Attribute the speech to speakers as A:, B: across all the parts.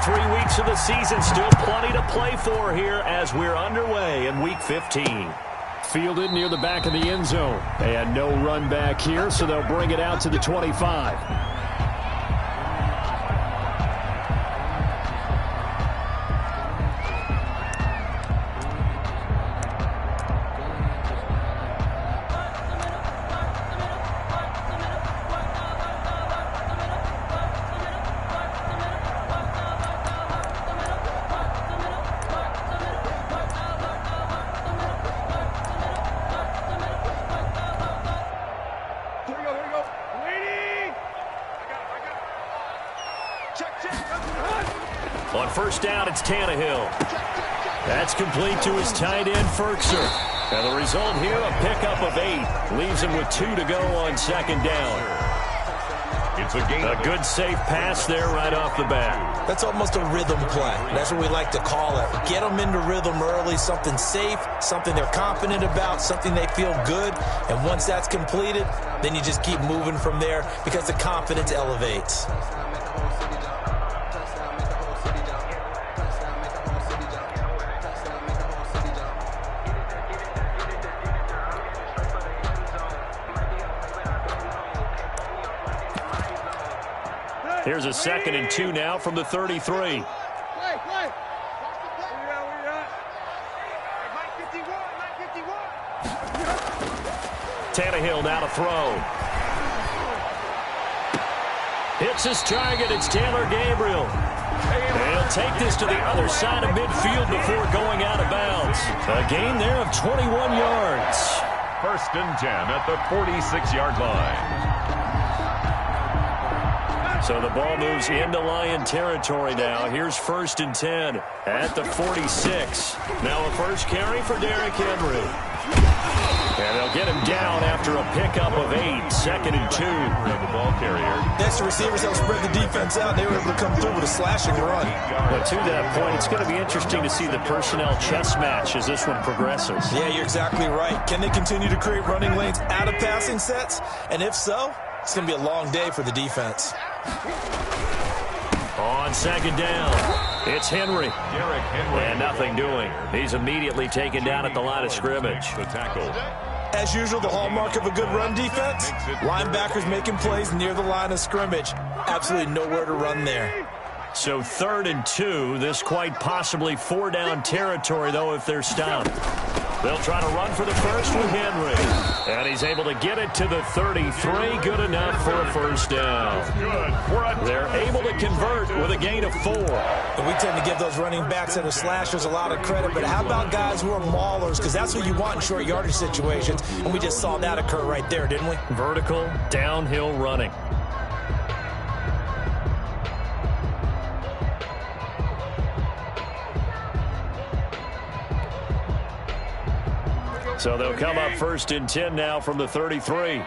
A: 3 weeks of the season, still plenty to play for here as we're underway in Week 15.
B: Fielded near the back of the end zone. And no run back here, so they'll bring it out to the 25.
A: On first down, it's Tannehill. That's complete to his tight end, Firkser. And the result here, a pickup of 8. Leaves him with 2 to go on second down. It's a good, safe pass there right off the bat.
C: That's almost a rhythm play. That's what we like to call it. Get them into rhythm early, something safe, something they're confident about, something they feel good. And once that's completed, then you just keep moving from there because the confidence elevates.
A: Here's a 2nd and 2 now from the 33. Tannehill now to throw. Hits his target. It's Taylor Gabriel. And he'll take this to the other side of midfield before going out of bounds. A gain there of 21 yards.
D: 1st and 10 at the 46-yard line.
A: So the ball moves into Lion territory now. Here's 1st and 10 at the 46. Now a first carry for Derrick Henry. And they'll get him down after a pickup of 8. 2nd and 2.
D: The ball carrier.
C: Next, the receivers help spread the defense out. They were able to come through with a slashing run.
A: But to that point, it's going to be interesting to see the personnel chess match as this one progresses.
C: Yeah, you're exactly right. Can they continue to create running lanes out of passing sets? And if so, it's going to be a long day for the defense.
A: On second down, it's Henry.
D: Derrick Henry.
A: And nothing doing. He's immediately taken down at the line of scrimmage.
D: The tackle.
C: As usual, the hallmark of a good run defense, linebackers making plays near the line of scrimmage. Absolutely nowhere to run there.
A: So 3rd and 2, this quite possibly 4-down territory, though, if they're stopped. They'll try to run for the first with Henry. And he's able to get it to the 33. Good enough for a first down. They're able to convert with a gain of 4.
C: And we tend to give those running backs that are slashers a lot of credit, but how about guys who are maulers? Because that's what you want in short yardage situations. And we just saw that occur right there, didn't we?
A: Vertical, downhill running. So they'll come up 1st and 10 now from the 33.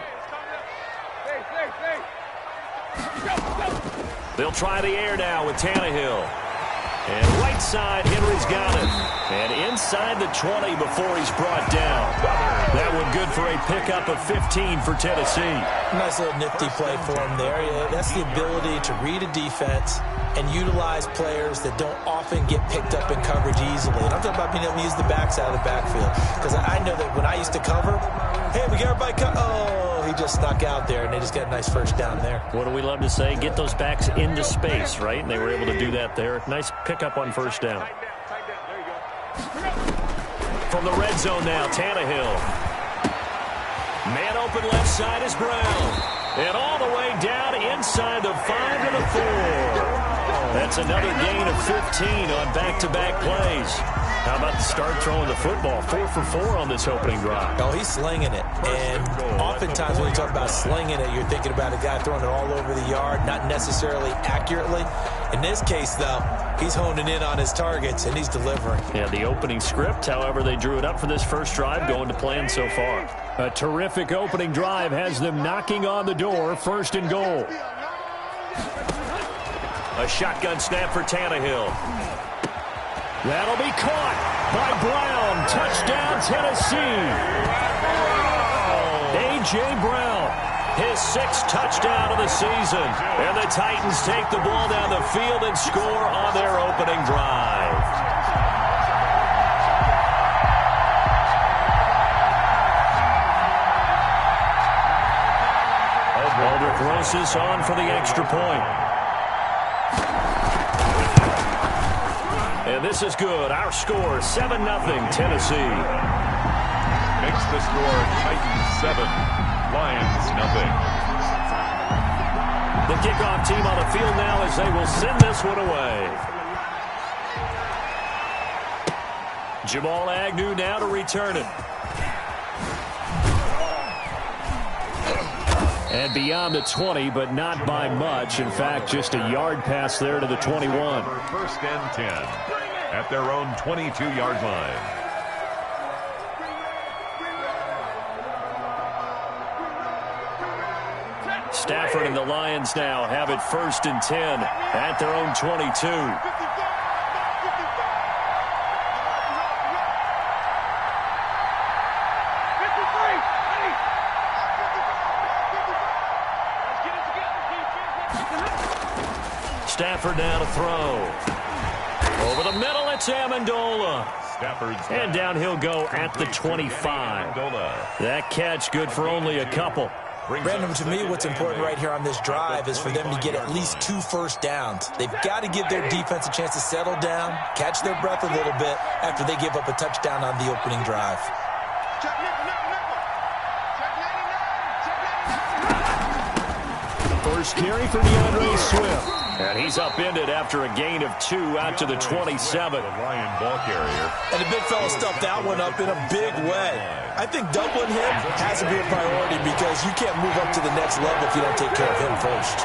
A: They'll try the air now with Tannehill. And right side, Henry's got it. And inside the 20 before he's brought down. That one good for a pickup of 15 for Tennessee.
C: Nice little nifty play for him there. Yeah, that's the ability to read a defense and utilize players that don't often get picked up in coverage easily. And I'm talking about being able to use the backside of the backfield. Because I know that when I used to cover, hey, we got everybody cut. Oh, he just snuck out there, and they just got a nice first down there.
A: What do we love to say? Get those backs into space, right? And they were able to do that there. Nice pickup on first down. From the red zone now, Tannehill. Man open left side is Brown. And all the way down inside the 5 to the 4. That's another gain of 15 on back-to-back plays. How about the start throwing the football? 4 for 4 on this opening drive.
C: Oh, he's slinging it. And oftentimes when you talk about slinging it, you're thinking about a guy throwing it all over the yard, not necessarily accurately. In this case, though, he's honing in on his targets, and he's delivering.
A: Yeah, the opening script, however, they drew it up for this first drive, going to plan so far.
B: A terrific opening drive has them knocking on the door, 1st and goal.
A: A shotgun snap for Tannehill.
B: That'll be caught by Brown. Touchdown, Tennessee. A.J. Brown.
A: His 6th touchdown of the season. And the Titans take the ball down the field and score on their opening drive. Aldrich Rosas on for the extra point. And this is good. Our score, 7-0 Tennessee.
D: Makes the score Titans 7, Lions 0.
A: The kickoff team on the field now as they will send this one away. Jamal Agnew now to return it. And beyond the 20, but not by much. In fact, just a yard pass there to the 21.
D: First and 10 at their own 22-yard line.
A: Stafford and the Lions now have it first and 10 at their own 22. Stafford now to throw. Over the middle, it's Amendola. And down he'll go at the 25. That catch good for only a couple.
C: Brandon, to me, what's important right here on this drive is for them to get at least 2 first downs. They've got to give their defense a chance to settle down, catch their breath a little bit after they give up a touchdown on the opening drive.
B: First carry for DeAndre Swift.
A: And he's upended after a gain of 2 out to the 27.
D: Lion ball carrier.
C: And the big fella stuffed that one up in a big way. I think doubling him has to be a priority because you can't move up to the next level if you don't take care of him first.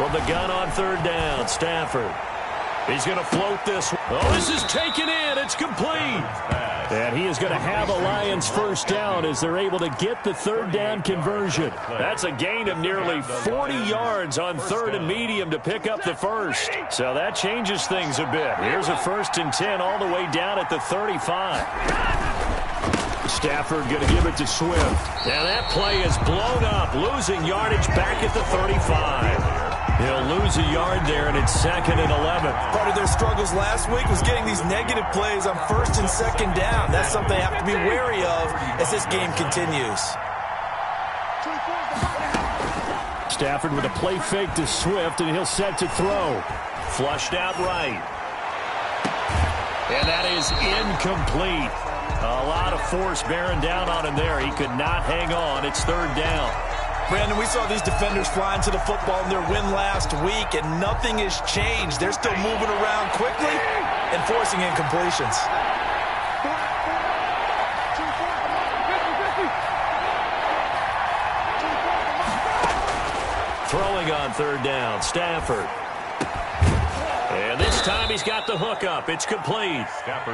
A: From the gun on third down, Stafford. He's going to float this. Oh, this is taken in. It's complete. And he is going to have a Lions first down as they're able to get the third down conversion. That's a gain of nearly 40 yards on third and medium to pick up the first. So that changes things a bit. Here's a first and 10 all the way down at the 35. Stafford going to give it to Swift. Now that play is blown up, losing yardage back at the 35. He'll lose a yard there, and it's 2nd and 11.
C: Part of their struggles last week was getting these negative plays on first and second down. That's something they have to be wary of as this game continues.
B: Stafford with a play fake to Swift, and he'll set to throw.
A: Flushed out right. And that is incomplete. A lot of force bearing down on him there. He could not hang on. It's third down.
C: Brandon, we saw these defenders flying to the football in their win last week, and nothing has changed. They're still moving around quickly and forcing incompletions.
A: Throwing on third down, Stafford. And this time he's got the hook up. It's complete.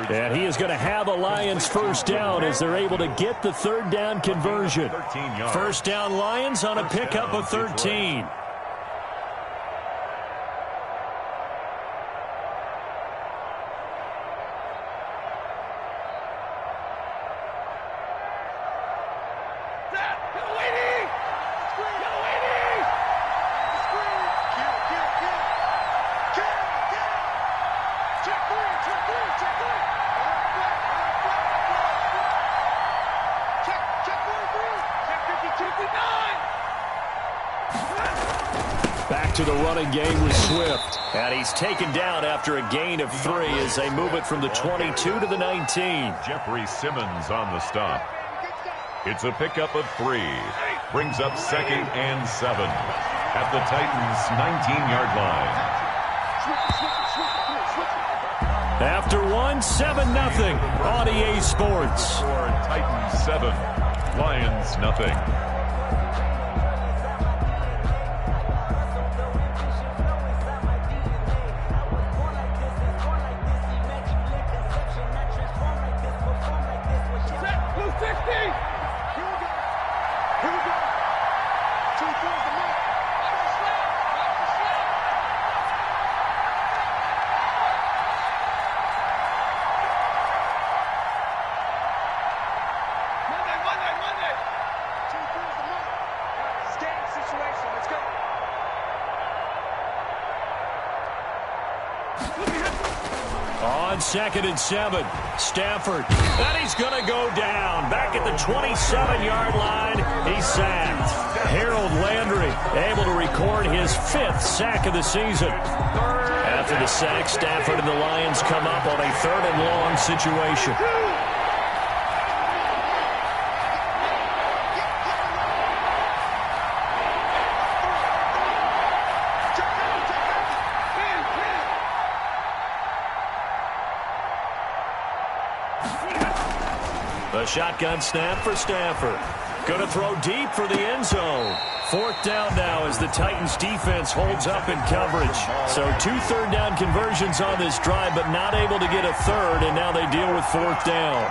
B: And he is going to have a Lions first down as they're able to get the third down conversion.
A: First down Lions on a pickup of 13.
B: To the running game with Swift.
A: And he's taken down after a gain of 3 as they move it from the 22 to the 19.
D: Jeffrey Simmons on the stop. It's a pickup of 3. Brings up 2nd and 7 at the Titans' 19-yard line.
A: After 1, 7-0 on EA Sports.
D: For Titans 7, Lions 0.
A: On 2nd and 7, Stafford. And he's going to go down. Back at the 27-yard line, he's sacked. Harold Landry able to record his 5th sack of the season. After the sack, Stafford and the Lions come up on a 3rd and long situation. A shotgun snap for Stafford. Going to throw deep for the end zone. 4th down now as the Titans defense holds up in coverage. So 2 third-down conversions on this drive, but not able to get a third, and now they deal with 4th down.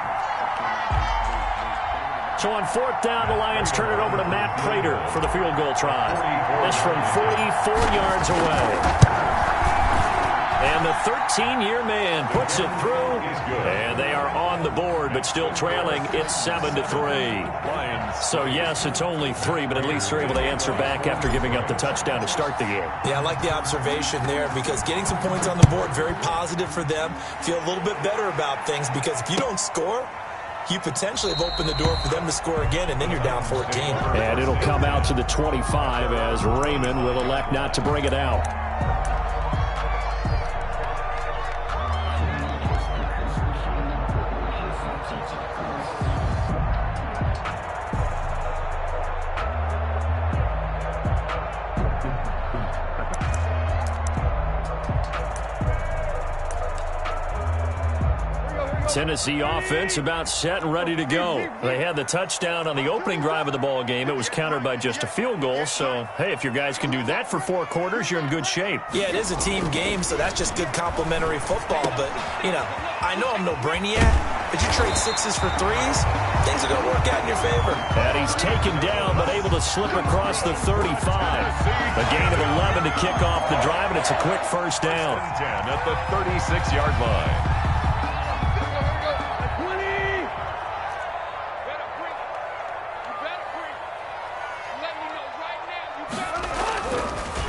A: So on 4th down, the Lions turn it over to Matt Prater for the field goal try. This from 44 yards away. And the 13-year man puts it through, and they are on the board, but still trailing. It's 7-3. So, yes, it's only 3, but at least they're able to answer back after giving up the touchdown to start the game. Yeah, I like the observation there because getting some points on the board, very positive for them. Feel a little bit better about things because if you don't score, you potentially have opened the door for them to score again, and then you're down 14. And it'll come out to the 25 as Raymond will elect not to bring it out. Tennessee offense about set and ready to go. They had the touchdown on the opening drive of the ball game. It was countered by just a field goal. So, hey, if your guys can do that for 4 quarters, you're in good shape. Yeah, it is a team game, so that's just good complimentary football. But, you know, I know I'm no brainiac, but you trade 6s for 3s, things are going to work out in your favor. And he's taken down, but able to slip across the 35. A gain of 11 to kick off the drive, and it's a quick first down.
D: 10 at the 36-yard line.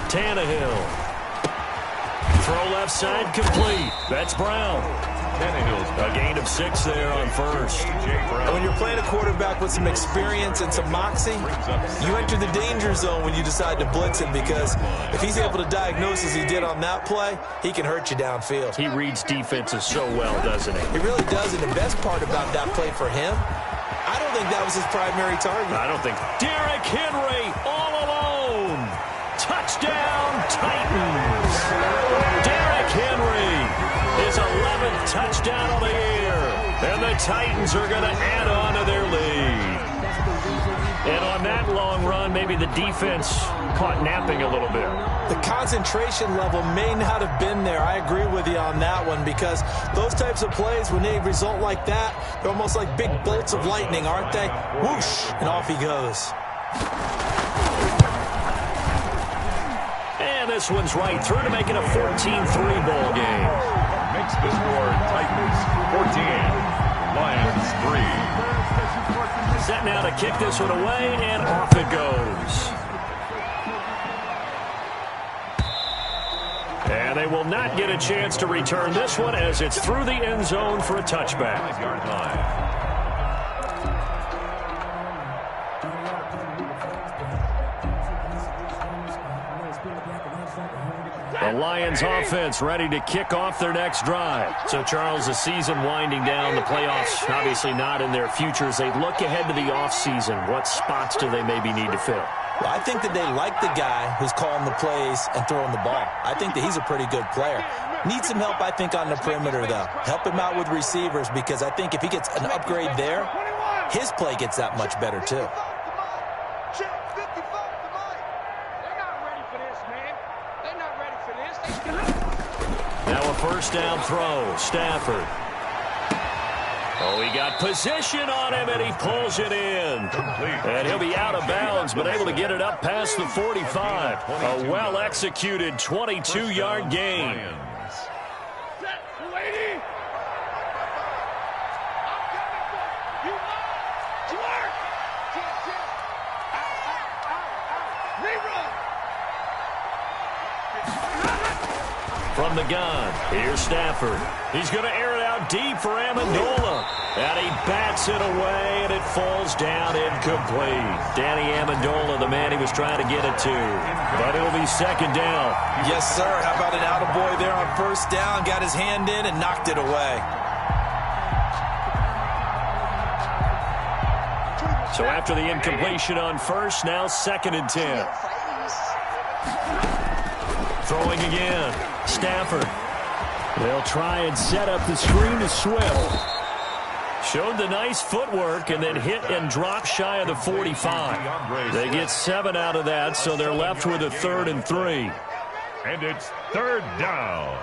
A: Tannehill. Throw left side complete. That's Brown. A gain of 6 there on first.
C: And when you're playing a quarterback with some experience and some moxie, you enter the danger zone when you decide to blitz him because if he's able to diagnose as he did on that play, he can hurt you downfield.
A: He reads defenses so well, doesn't he?
C: He really does, and the best part about that play for him, I don't think that was his primary target.
A: I don't think. Derrick Henry all alone. Touchdown, Titans. Derrick Henry, his 11th touchdown of the year. And the Titans are going to add on to their lead. And on that long run, maybe the defense caught napping a little bit.
C: The concentration level may not have been there. I agree with you on that one because those types of plays, when they result like that, they're almost like big bolts of lightning, aren't they? Whoosh, and off he goes.
A: And this one's right through to make it a 14-3 ball game.
D: Makes the score Titans 14, Lions 3.
A: Set now to kick this one away, and off it goes. And they will not get a chance to return this one as it's through the end zone for a touchback.
D: 5-yard line.
A: The Lions offense ready to kick off their next drive. So, Charles, the season winding down, the playoffs obviously not in their future. As they look ahead to the offseason, what spots do they maybe need to fill?
C: Well, I think that they like the guy who's calling the plays and throwing the ball. I think that he's a pretty good player. Needs some help, I think, on the perimeter, though. Help him out with receivers because I think if he gets an upgrade there, his play gets that much better, too.
A: Now a first down throw. Stafford. Oh, he got position on him, and he pulls it in. And he'll be out of bounds, but able to get it up past the 45. A well-executed 22-yard gain. From the gun, here's Stafford. He's going to air it out deep for Amendola. And he bats it away, and it falls down incomplete. Danny Amendola, the man he was trying to get it to. But it'll be second down.
C: Yes, sir. How about an attaboy there on first down? Got his hand in and knocked it away.
A: So after the incompletion on first, now 2nd and 10. Throwing again. Stafford.
B: They'll try and set up the screen to Swift.
A: Showed the nice footwork and then hit and drop shy of the 45. They get 7 out of that, so they're left with a 3rd and 3.
D: And it's 3rd down.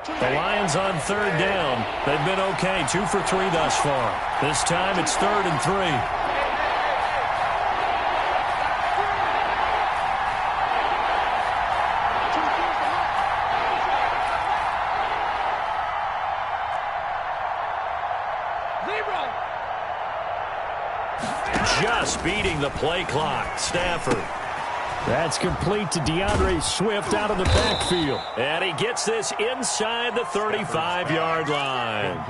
A: The Lions on 3rd down. They've been okay, 2 for 3 thus far. This time it's 3rd and 3. Just beating the play clock. Stafford.
B: That's complete to DeAndre Swift out of the backfield.
A: And he gets this inside the 35-yard line.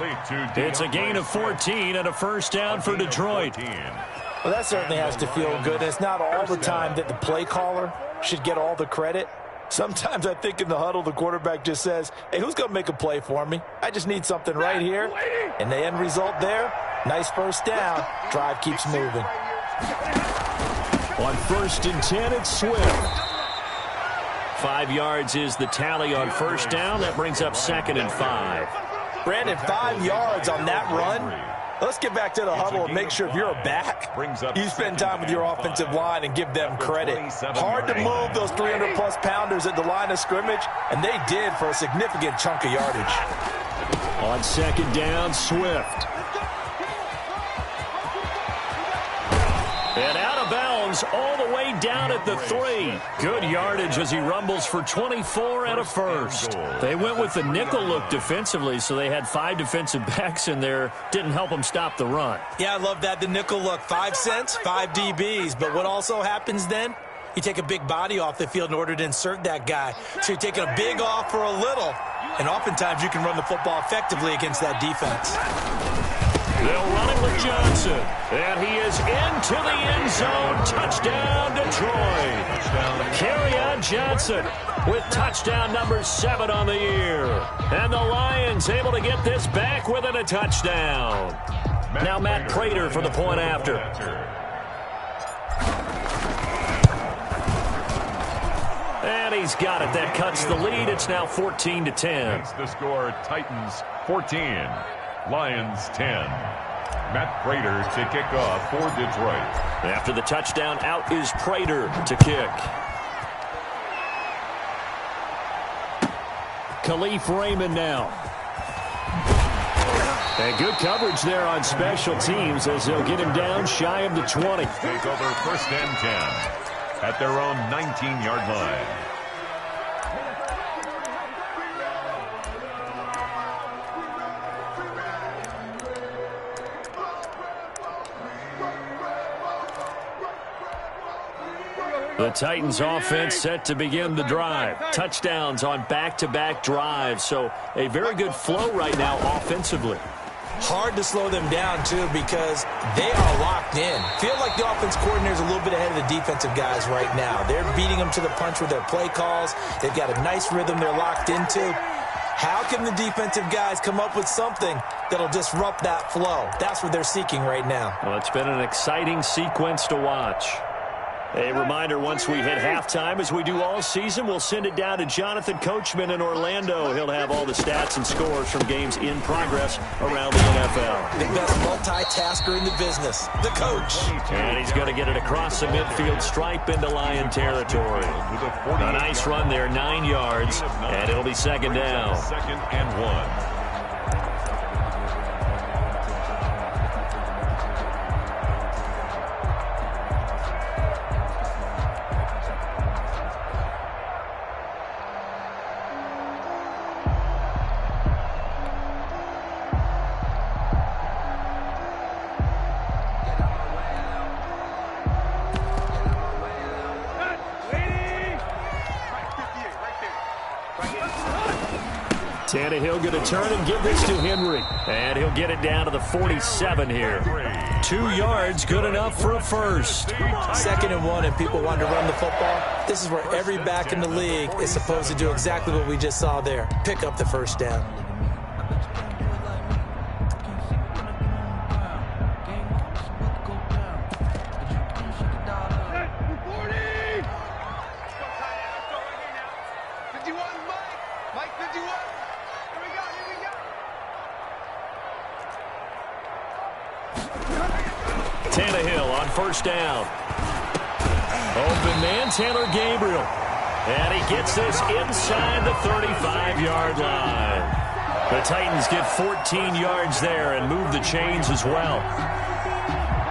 A: It's a gain of 14 and a first down for Detroit.
C: Well, that certainly has to feel good. It's not all the time that the play caller should get all the credit. Sometimes I think in the huddle, the quarterback just says, hey, who's going to make a play for me? I just need something right here. And the end result there, nice first down. Drive keeps moving.
B: On 1st and 10, it's Swift.
A: 5 yards is the tally on first down. That brings up 2nd and 5.
C: Brandon, 5 yards on that run. Let's get back to the huddle and make sure if you're a back, you spend time with your offensive line and give them credit. Hard to move those 300-plus pounders at the line of scrimmage, and they did for a significant chunk of yardage.
B: On 2nd down, Swift.
A: And out of bounds all the way down at the 3. Good yardage as he rumbles for 24 and a first. They went with the nickel look defensively, so they had 5 defensive backs in there. Didn't help them stop the run.
C: Yeah, I love that, the nickel look. 5 cents, 5 DBs. But what also happens then? You take a big body off the field in order to insert that guy. So you're taking a big off for a little. And oftentimes you can run the football effectively against that defense.
A: They'll run it with Johnson. And he is into the end zone. Touchdown, Detroit. Kerryon Johnson with touchdown number 7 on the year. And the Lions able to get this back within a touchdown. Now Matt Prater for the point after. And he's got it. That cuts the lead. It's now 14-10.
D: That's the score. Titans 14. Lions 10. Matt Prater to kick off for Detroit.
A: After the touchdown, out is Prater to kick.
B: Khalif Raymond now. And good coverage there on special teams as they'll get him down shy of the 20.
D: Take over 1st and 10 at their own 19-yard line.
A: The Titans offense set to begin the drive. Touchdowns on back-to-back drives. So a very good flow right now offensively.
C: Hard to slow them down, too, because they are locked in. Feel like the offense coordinator is a little bit ahead of the defensive guys right now. They're beating them to the punch with their play calls. They've got a nice rhythm they're locked into. How can the defensive guys come up with something that'll disrupt that flow? That's what they're seeking right now.
A: Well, it's been an exciting sequence to watch. A reminder, once we hit halftime, as we do all season, we'll send it down to Jonathan Coachman in Orlando. He'll have all the stats and scores from games in progress around the NFL.
C: The best multitasker in the business, the coach.
A: And he's going to get it across the midfield stripe into Lion territory. A nice run there, 9 yards, and it'll be 2nd down.
D: 2nd and 1.
B: Tannehill going to turn and give this to Henry. And he'll get it down to the 47 here. 2 yards, good enough for a first.
C: 2nd and 1, and people want to run the football. This is where every back in the league is supposed to do exactly what we just saw there. Pick up the first down.
B: Tannehill on first down. Open man, Taylor Gabriel. And he gets this inside the 35-yard line. The Titans get 14 yards there and move the chains as well.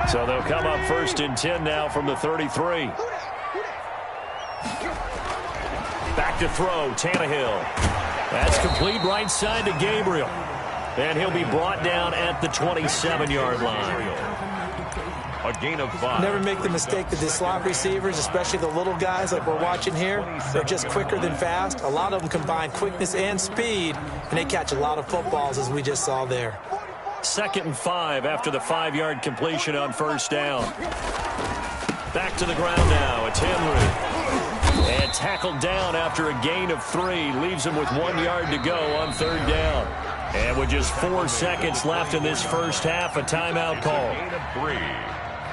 B: So they'll come up 1st and 10 now from the 33. Back to throw, Tannehill. That's complete right side to Gabriel. And he'll be brought down at the 27-yard line.
D: A gain of 5.
C: Never make the mistake that the slot receivers, especially the little guys like we're watching here, they're just quicker than fast. A lot of them combine quickness and speed, and they catch a lot of footballs, as we just saw there.
B: 2nd and 5 after the 5-yard completion on first down. Back to the ground now. It's Henry. And tackled down after a gain of 3. Leaves him with 1 yard to go on 3rd down. And with just 4 seconds left in this first half, a timeout call.
D: Gain of 3.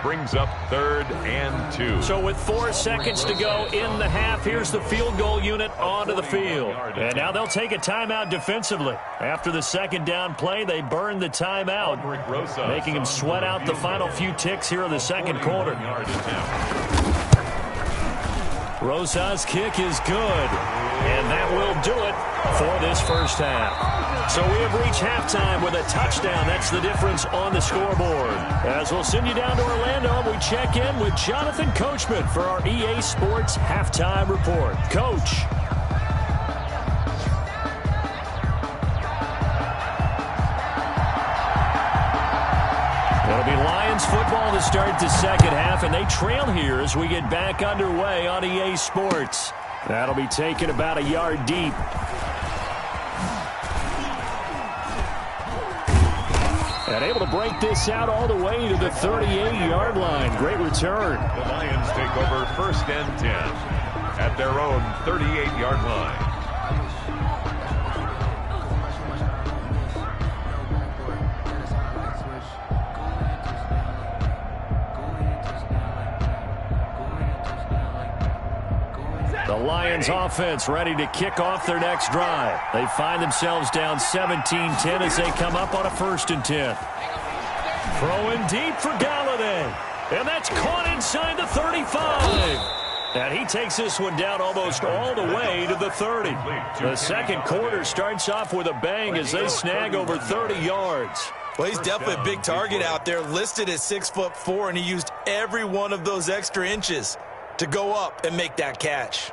D: Brings up 3rd and 2.
B: So with 4 seconds to go in the half, here's the field goal unit onto the field. And now they'll take a timeout defensively. After the 2nd down play, they burn the timeout, making them sweat out the final few ticks here in the 2nd quarter. Rosas' kick is good, and that will do it for this first half. So we have reached halftime with a touchdown. That's the difference on the scoreboard. As we'll send you down to Orlando, we check in with Jonathan Coachman for our EA Sports Halftime Report. Coach. It'll be Lions football to start the 2nd half, and they trail here as we get back underway on EA Sports. That'll be taken about a yard deep. And able to break this out all the way to the 38-yard line. Great return.
D: The Lions take over 1st and 10 at their own 38-yard line.
B: The Lions offense ready to kick off their next drive. They find themselves down 17-10 as they come up on a 1st and 10. Throwing deep for Galladay. And that's caught inside the 35. And he takes this one down almost all the way to the 30. The 2nd quarter starts off with a bang as they snag over 30 yards.
C: Well, he's definitely a big target out there, listed at 6'4", and he used every one of those extra inches to go up and make that catch.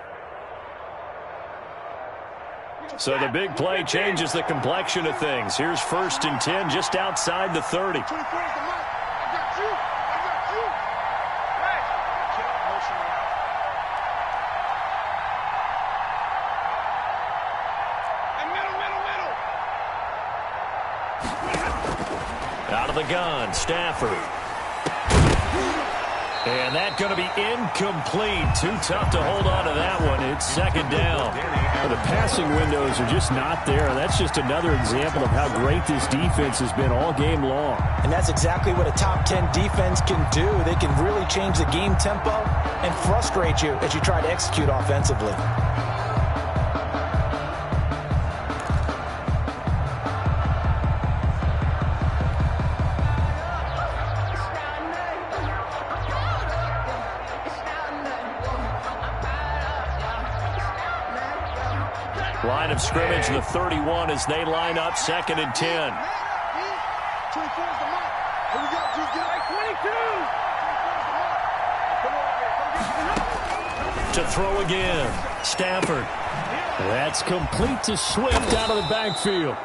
B: So the big play changes the complexion of things. Here's 1st and 10 just outside the 30. Out of the gun, Stafford. And that's going to be incomplete. Too tough to hold on to that one. It's 2nd down.
E: Well, the passing windows are just not there. That's just another example of how great this defense has been all game long.
C: And that's exactly what a top 10 defense can do. They can really change the game tempo and frustrate you as you try to execute offensively.
B: Line of scrimmage, the 31 as they line up 2nd and 10. To throw again, Stafford.
E: That's complete to Swift out of the backfield.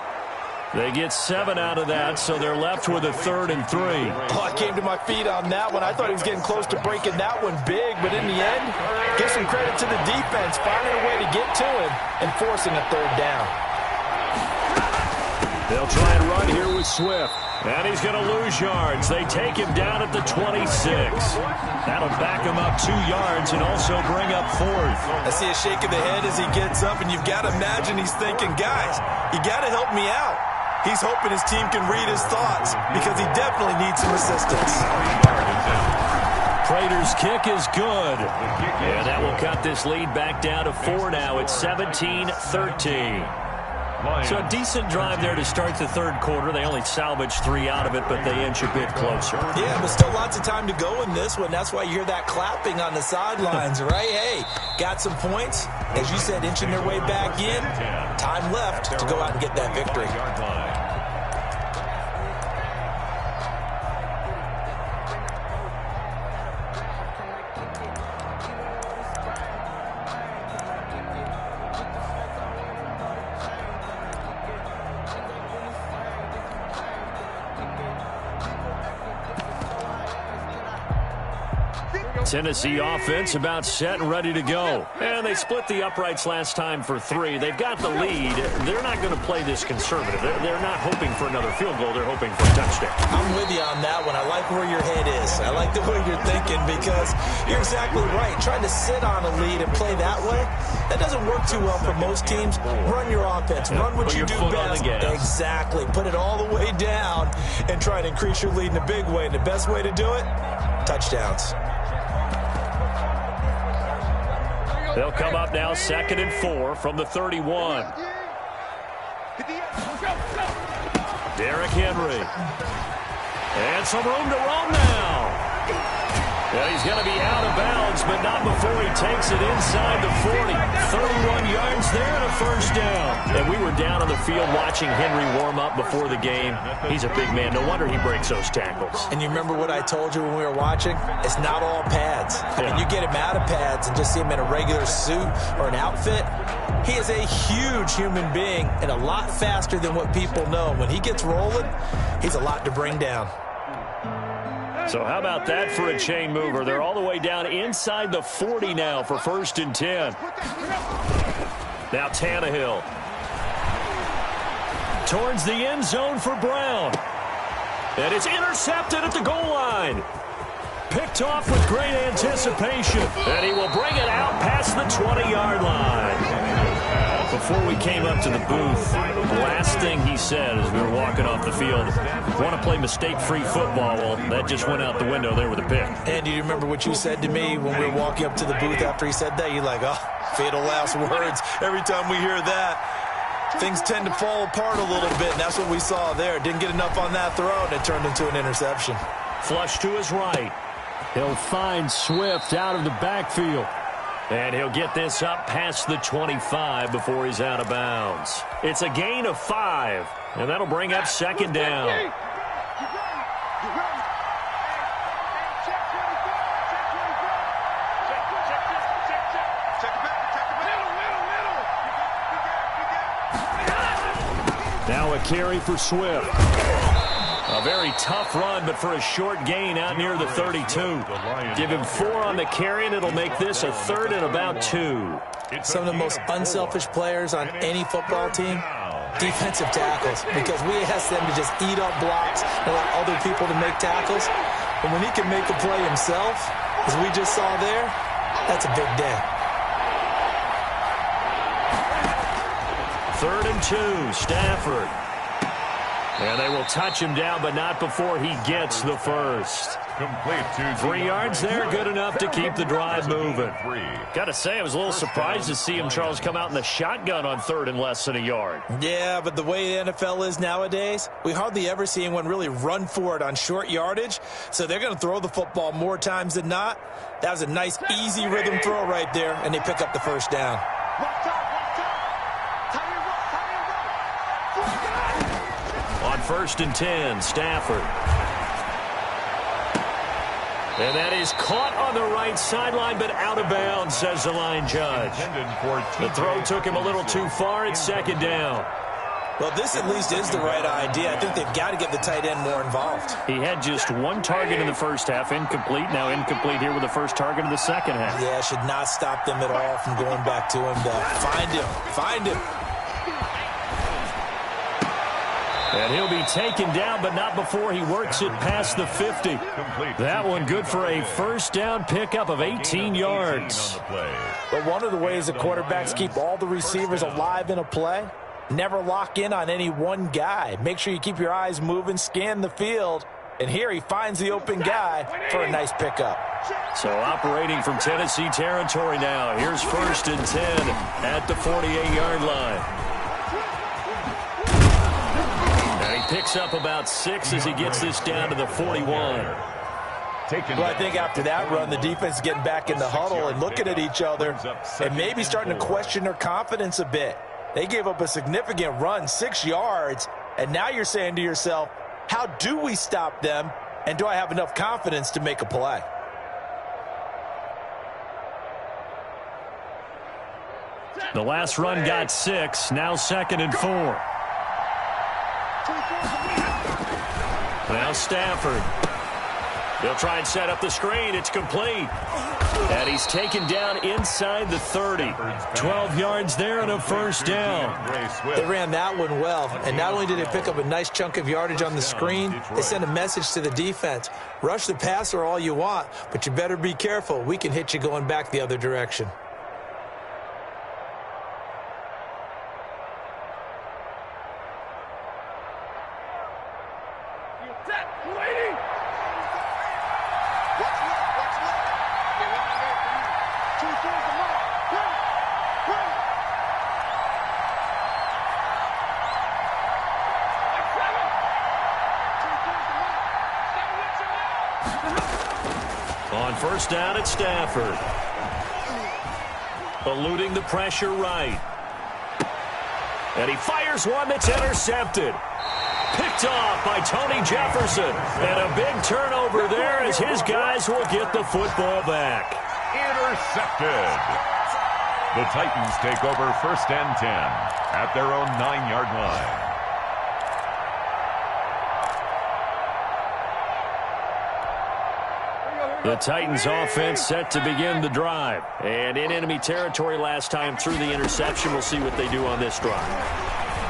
B: They get 7 out of that, so they're left with a 3rd and 3.
C: Oh, I came to my feet on that one. I thought he was getting close to breaking that one big, but in the end, give some credit to the defense, finding a way to get to him and forcing a 3rd down.
B: They'll try and run here with Swift. And he's going to lose yards. They take him down at the 26. That'll back him up 2 yards and also bring up 4th.
C: I see a shake of the head as he gets up, and you've got to imagine he's thinking, guys, you got to help me out. He's hoping his team can read his thoughts because he definitely needs some assistance.
B: Prater's kick is good. And that will cut this lead back down to 4 now. It's 17-13. So a decent drive there to start the third quarter. They only salvaged 3 out of it, but they inch a bit closer.
C: Yeah, but still lots of time to go in this one. That's why you hear that clapping on the sidelines, right? Hey, got some points. As you said, inching their way back in. Time left to go out and get that victory.
B: Tennessee offense about set and ready to go. And they split the uprights last time for 3. They've got the lead. They're not going to play this conservative. They're not hoping for another field goal. They're hoping for a touchdown.
C: I'm with you on that one. I like where your head is. I like the way you're thinking because you're exactly right. Trying to sit on a lead and play that way, that doesn't work too well for most teams. Run your offense. Run what you do best. Exactly. Put it all the way down and try to increase your lead in a big way. And the best way to do it, touchdowns.
B: They'll come up now 2nd and 4 from the 31. Derrick Henry. And some room to roam now. Well, he's going to be out of bounds, but not before he takes it inside the 40. 31 yards there and a first down. And we were down on the field watching Henry warm up before the game. He's a big man. No wonder he breaks those tackles.
C: And you remember what I told you when we were watching? It's not all pads. I mean, you get him out of pads and just see him in a regular suit or an outfit. He is a huge human being and a lot faster than what people know. When he gets rolling, he's a lot to bring down.
B: So how about that for a chain mover? They're all the way down inside the 40 now for 1st and 10. Now Tannehill. Towards the end zone for Brown. And it's intercepted at the goal line. Picked off with great anticipation. And he will bring it out past the 20-yard line. Before we came up to the booth, the last thing he said as we were walking off the field, want to play mistake-free football. Well, that just went out the window there with a pick.
C: And do you remember what you said to me when we were walking up to the booth after he said that? You're like, oh, fatal last words. Every time we hear that, things tend to fall apart a little bit, and that's what we saw there. Didn't get enough on that throw, and it turned into an interception.
B: Flush to his right.
E: He'll find Swift out of the backfield.
B: And he'll get this up past the 25 before he's out of bounds. It's a gain of 5, and that'll bring up 2nd down.
E: Now a carry for Swift.
B: A very tough run, but for a short gain out near the 32. Give him 4 on the carry, and it'll make this a 3rd and about 2.
C: Some of the most unselfish players on any football team, defensive tackles, because we ask them to just eat up blocks and allow other people to make tackles. But when he can make a play himself, as we just saw there, that's a big day.
B: 3rd and 2, Stafford. And they will touch him down, but not before he gets the first.
D: Complete
B: 3 yards there, good enough to keep the drive moving. Got to say, I was a little surprised to see him, Charles, come out in the shotgun on 3rd and less than a yard.
C: Yeah, but the way the NFL is nowadays, we hardly ever see anyone really run for it on short yardage. So they're going to throw the football more times than not. That was a nice, easy rhythm throw right there, and they pick up the first down.
B: On 1st and 10, Stafford. And that is caught on the right sideline, but out of bounds, says the line judge. The throw took him a little too far. It's 2nd down.
C: Well, this at least is the right idea. I think they've got to get the tight end more involved.
B: He had just 1 target in the first half, incomplete. Now incomplete here with the first target of the second half.
C: Yeah, should not stop them at all from going back to him to find him.
B: And he'll be taken down, but not before he works it past the 50. That one good for a first down pickup of 18 yards.
C: But one of the ways the quarterbacks keep all the receivers alive in a play, never lock in on any one guy. Make sure you keep your eyes moving, scan the field. And here he finds the open guy for a nice pickup.
B: So operating from Tennessee territory now. Here's 1st and 10 at the 48-yard line. And he picks up about 6 as he gets this down to the 41.
C: Well, I think after that run, the defense is getting back in the huddle and looking at each other and maybe starting to question their confidence a bit. They gave up a significant run, 6 yards, and now you're saying to yourself, how do we stop them, and do I have enough confidence to make a play?
B: The last run got 6, now 2nd and 4. Now Stafford. He'll try and set up the screen. It's complete. And he's taken down inside the 30. 12 yards there and a first down.
C: They ran that one well. And not only did they pick up a nice chunk of yardage on the screen, they sent a message to the defense. Rush the passer all you want, but you better be careful. We can hit you going back the other direction.
B: On first down at Stafford. Eluding the pressure right. And he fires one that's intercepted. Picked off by Tony Jefferson. And a big turnover there as his guys will get the football back.
D: Intercepted. The Titans take over 1st and 10 at their own 9-yard line.
B: The Titans offense set to begin the drive. And in enemy territory last time through the interception. We'll see what they do on this drive.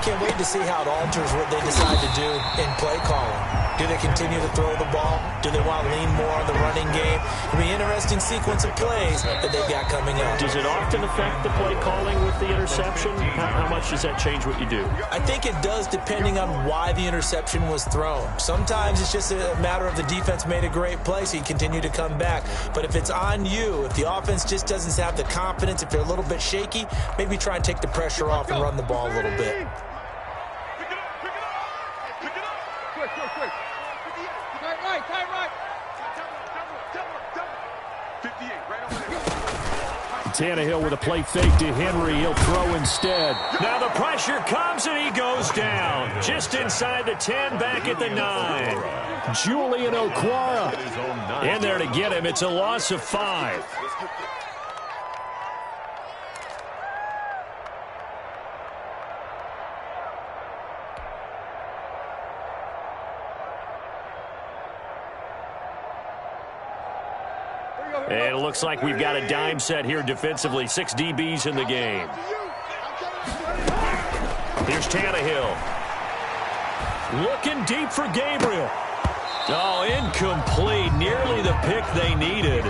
C: Can't wait to see how it alters what they decide to do in play calling. Do they continue to throw the ball? Do they want to lean more on the running game? It'll be an interesting sequence of plays that they've got coming up.
B: Does it often affect the play calling with the interception? How much does that change what you do?
C: I think it does depending on why the interception was thrown. Sometimes it's just a matter of the defense made a great play, so you continue to come back. But if it's on you, if the offense just doesn't have the confidence, if they're a little bit shaky, maybe try and take the pressure off and run the ball a little bit.
E: Tannehill with a play fake to Henry. He'll throw instead.
B: Now the pressure comes and he goes down. Just inside the 10, back at the 9.
E: Julian Okwara
B: in there to get him. It's a loss of 5. And it looks like we've got a dime set here defensively. 6 DBs in the game. Here's Tannehill. Looking deep for Gabriel. Oh, incomplete. Nearly the pick they needed.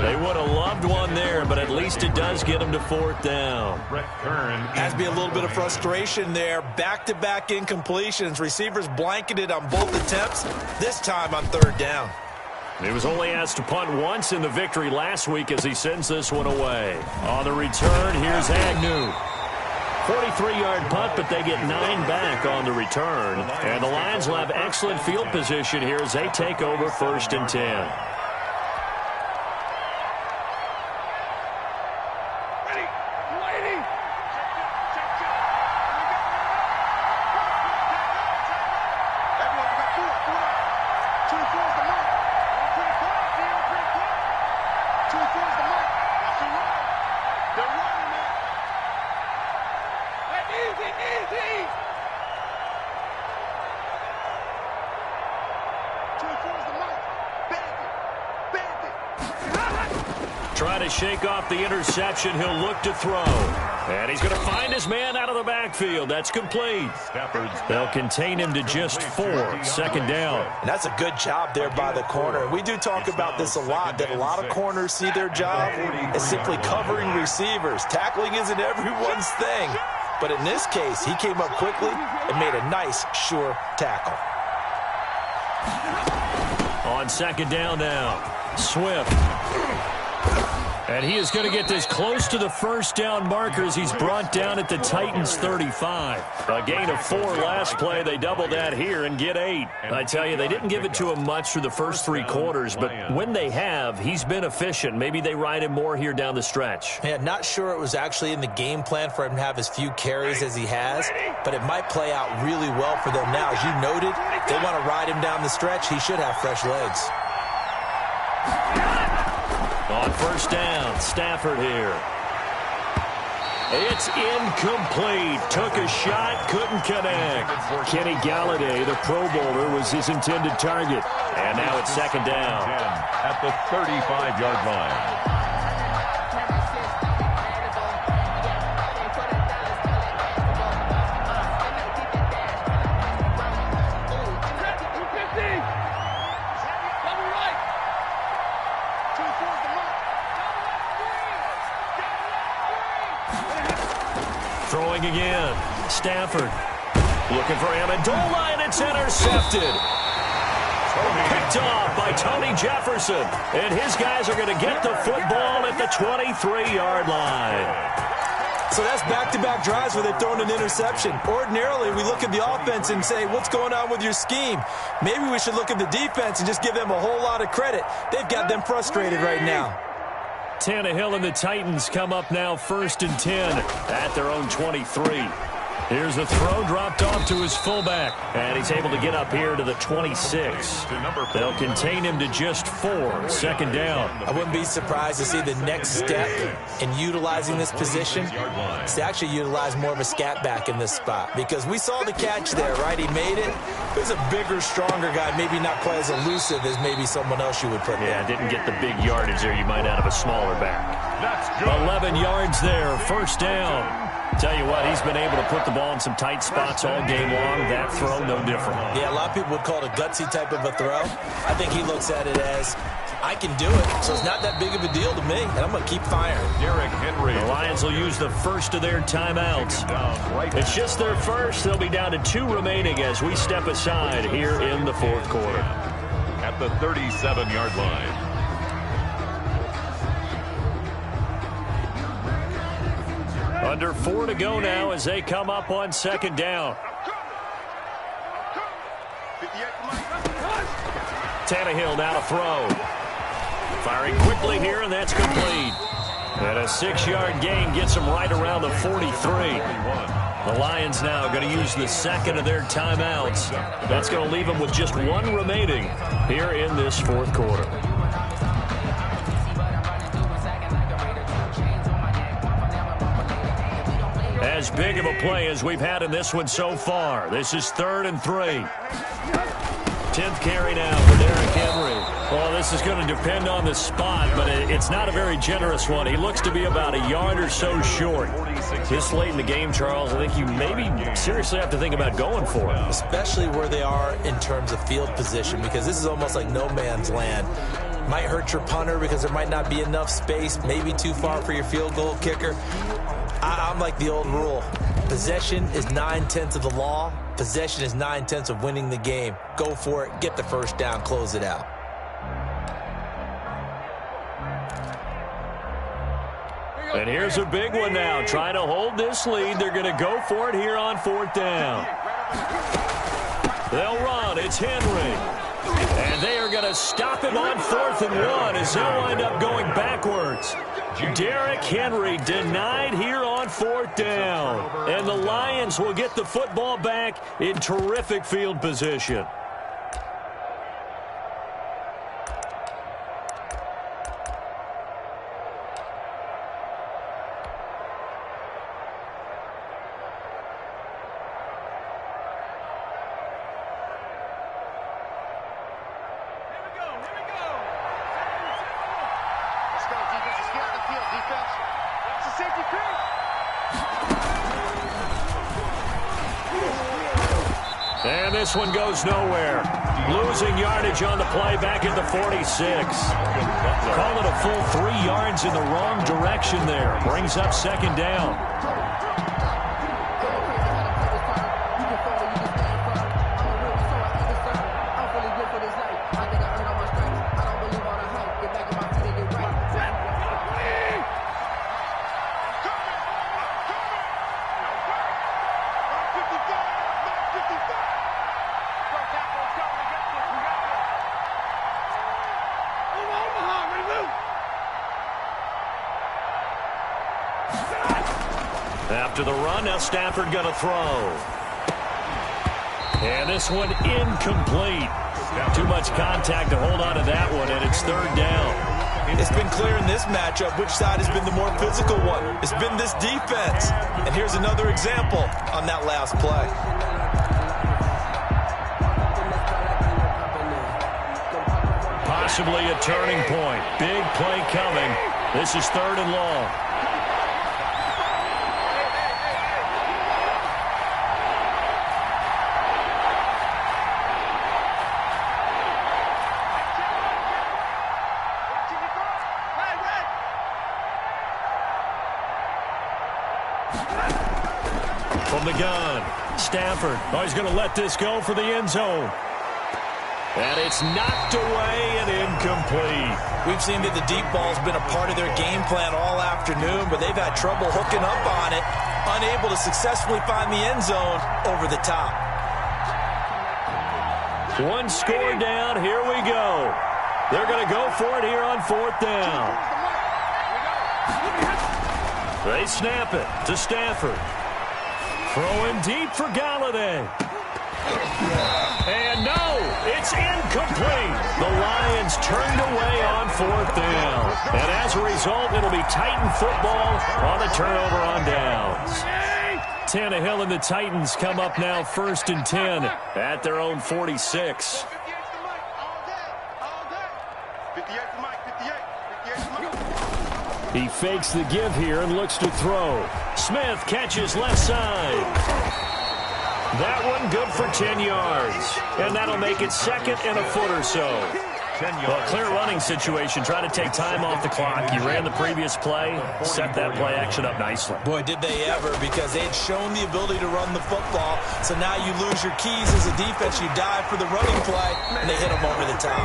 B: They would have loved one there, but at least it does get them to 4th down.
C: Has to be a little bit of frustration there. Back-to-back incompletions. Receivers blanketed on both attempts, this time on 3rd down.
B: He was only asked to punt once in the victory last week as he sends this one away. On the return, here's Agnew. 43-yard punt, but they get 9 back on the return. And the Lions will have excellent field position here as they take over 1st and 10. trying to shake off the interception. He'll look to throw. And he's going to find his man out of the backfield. That's complete. They'll contain him to just 4. 2nd down.
C: And that's a good job there by the corner. We do talk about this a lot, that a lot of corners see their job as simply covering receivers. Tackling isn't everyone's thing. But in this case, he came up quickly and made a nice, sure tackle.
B: On 2nd down now, Swift. And he is going to get this close to the 1st down marker as he's brought down at the Titans 35. A gain of 4 last play. They double that here and get 8. I tell you, they didn't give it to him much through the first 3 quarters, but when they have, he's been efficient. Maybe they ride him more here down the stretch.
C: Yeah, not sure it was actually in the game plan for him to have as few carries as he has, but it might play out really well for them now. As you noted, if they want to ride him down the stretch, he should have fresh legs.
B: On 1st down, Stafford here. It's incomplete. Took a shot, couldn't connect. Kenny Galladay, the Pro Bowler, was his intended target. And now it's 2nd down.
D: At the 35-yard line.
B: Throwing again. Stafford looking for Amendola, and it's intercepted. Picked off by Tony Jefferson. And his guys are going to get the football at the 23-yard line.
C: So that's back-to-back drives where they've thrown an interception. Ordinarily, we look at the offense and say, what's going on with your scheme? Maybe we should look at the defense and just give them a whole lot of credit. They've got them frustrated right now.
B: Tannehill and the Titans come up now 1st and 10 at their own 23. Here's the throw dropped off to his fullback, and he's able to get up here to the 26. They'll contain him to just 4. 2nd down.
C: I wouldn't be surprised to see the next step in utilizing this position is to actually utilize more of a scat back in this spot, because we saw the catch there, right? He made it. There's a bigger, stronger guy, maybe not quite as elusive as maybe someone else you would put there.
B: Yeah, didn't get the big yardage there you might out of a smaller back. 11 yards there, 1st down. Tell you what, he's been able to put the ball in some tight spots all game long. That throw, no different.
C: Yeah, a lot of people would call it a gutsy type of a throw. I think he looks at it as, I can do it, so it's not that big of a deal to me, and I'm going to keep firing.
D: Derrick Henry.
B: The Lions will use the first of their timeouts. It's just their first. They'll be down to 2 remaining as we step aside here in the 4th quarter.
D: At the 37-yard line.
B: Under 4 to go now as they come up on 2nd down. Tannehill now to throw. Firing quickly here, and that's complete. And a 6-yard gain gets them right around the 43. The Lions now going to use the 2nd of their timeouts. That's going to leave them with just 1 remaining here in this 4th quarter. As big of a play as we've had in this one so far. This is 3rd and 3. 10th carry now for Derrick Henry. Well, this is going to depend on the spot, but it's not a very generous one. He looks to be about a yard or so short. This late in the game, Charles, I think you maybe seriously have to think about going for it.
C: Especially where they are in terms of field position, because this is almost like no man's land. Might hurt your punter because there might not be enough space, maybe too far for your field goal kicker. I'm like the old rule. Possession is 9/10 of the law. Possession is 9/10 of winning the game. Go for it. Get the first down. Close it out.
B: And here's a big one now. Trying to hold this lead. They're going to go for it here on 4th down. They'll run. It's Henry. And they are going to stop him on 4th and 1 as they'll wind up going backwards. Derrick Henry denied here on 4th down. And the Lions will get the football back in terrific field position. And this one goes nowhere. Losing yardage on the play back at the 46. Call it a full 3 yards in the wrong direction there. Brings up second down. After the run, now Stafford going to throw. And this one incomplete. Too much contact to hold on to that one, and it's third down.
C: It's been clear in this matchup which side has been the more physical one. It's been this defense. And here's another example on that last play.
B: Possibly a turning point. Big play coming. This is third and long. From the gun, Stafford. Oh, he's going to let this go for the end zone. And it's knocked away and incomplete.
C: We've seen that the deep ball's been a part of their game plan all afternoon, but they've had trouble hooking up on it, unable to successfully find the end zone over the top.
B: One score down. Here we go. They're going to go for it here on fourth down. They snap it to Stafford. Throwing deep for Galladay. And no, it's incomplete. The Lions turned away on fourth down. And as a result, it'll be Titan football on the turnover on downs. Tannehill and the Titans come up now 1st and 10 at their own 46. He fakes the give here and looks to throw. Smith catches left side. That one good for 10 yards. And that'll make it second and a foot or so. Well, clear running situation. Try to take time off the clock. You ran the previous play, set that play action up nicely.
C: Boy, did they ever, because they had shown the ability to run the football. So now you lose your keys as a defense. You dive for the running play, and they hit him over the top.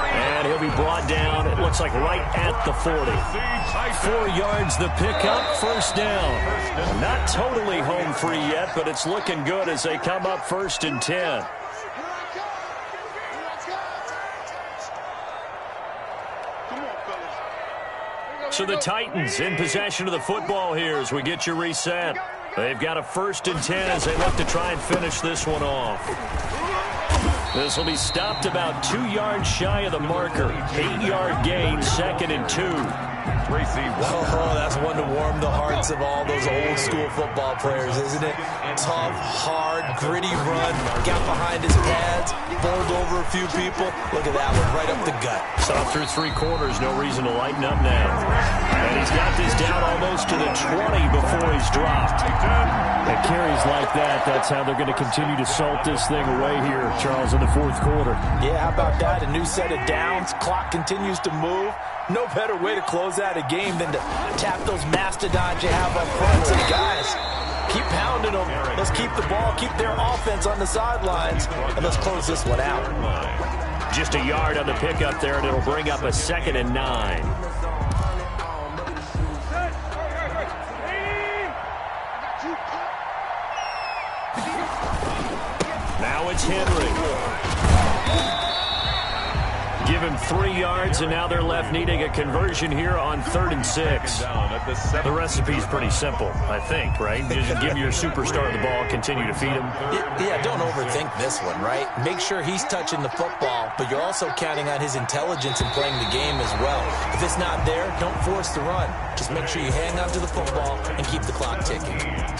B: And he'll be brought down, it looks like right at the 40. 4 yards the pickup, first down. Not totally home free yet, but it's looking good as they come up 1st and 10. So the Titans in possession of the football here as we get you reset. They've got a 1st and 10 as they look to try and finish this one off. This will be stopped about 2 yards shy of the marker. 8-yard gain, 2nd and 2.
C: Oh, that's one to warm the hearts of all those old-school football players, isn't it? Tough, hard, gritty run, got behind his pads, bowled over a few people. Look at that one, right up the gut.
B: Saw through 3 quarters, no reason to lighten up now. And he's got this down almost to the 20 before he's dropped. At carries like that, that's how they're going to continue to salt this thing away here, Charles, in the 4th quarter.
C: Yeah, how about that? A new set of downs. Clock continues to move. No better way to close out a game than to tap those mastodons you have up front. So, guys, keep pounding them. Let's keep the ball, keep their offense on the sidelines, and let's close this one out.
B: Just a yard on the pickup there, and it'll bring up a 2nd and 9. Now it's Henry. Give him 3 yards, and now they're left needing a conversion here on 3rd and 6. The recipe's pretty simple, I think, right? Just give your superstar the ball, continue to feed him.
C: Yeah, don't overthink this one, right? Make sure he's touching the football, but you're also counting on his intelligence in playing the game as well. If it's not there, don't force the run. Just make sure you hang on to the football and keep the clock ticking.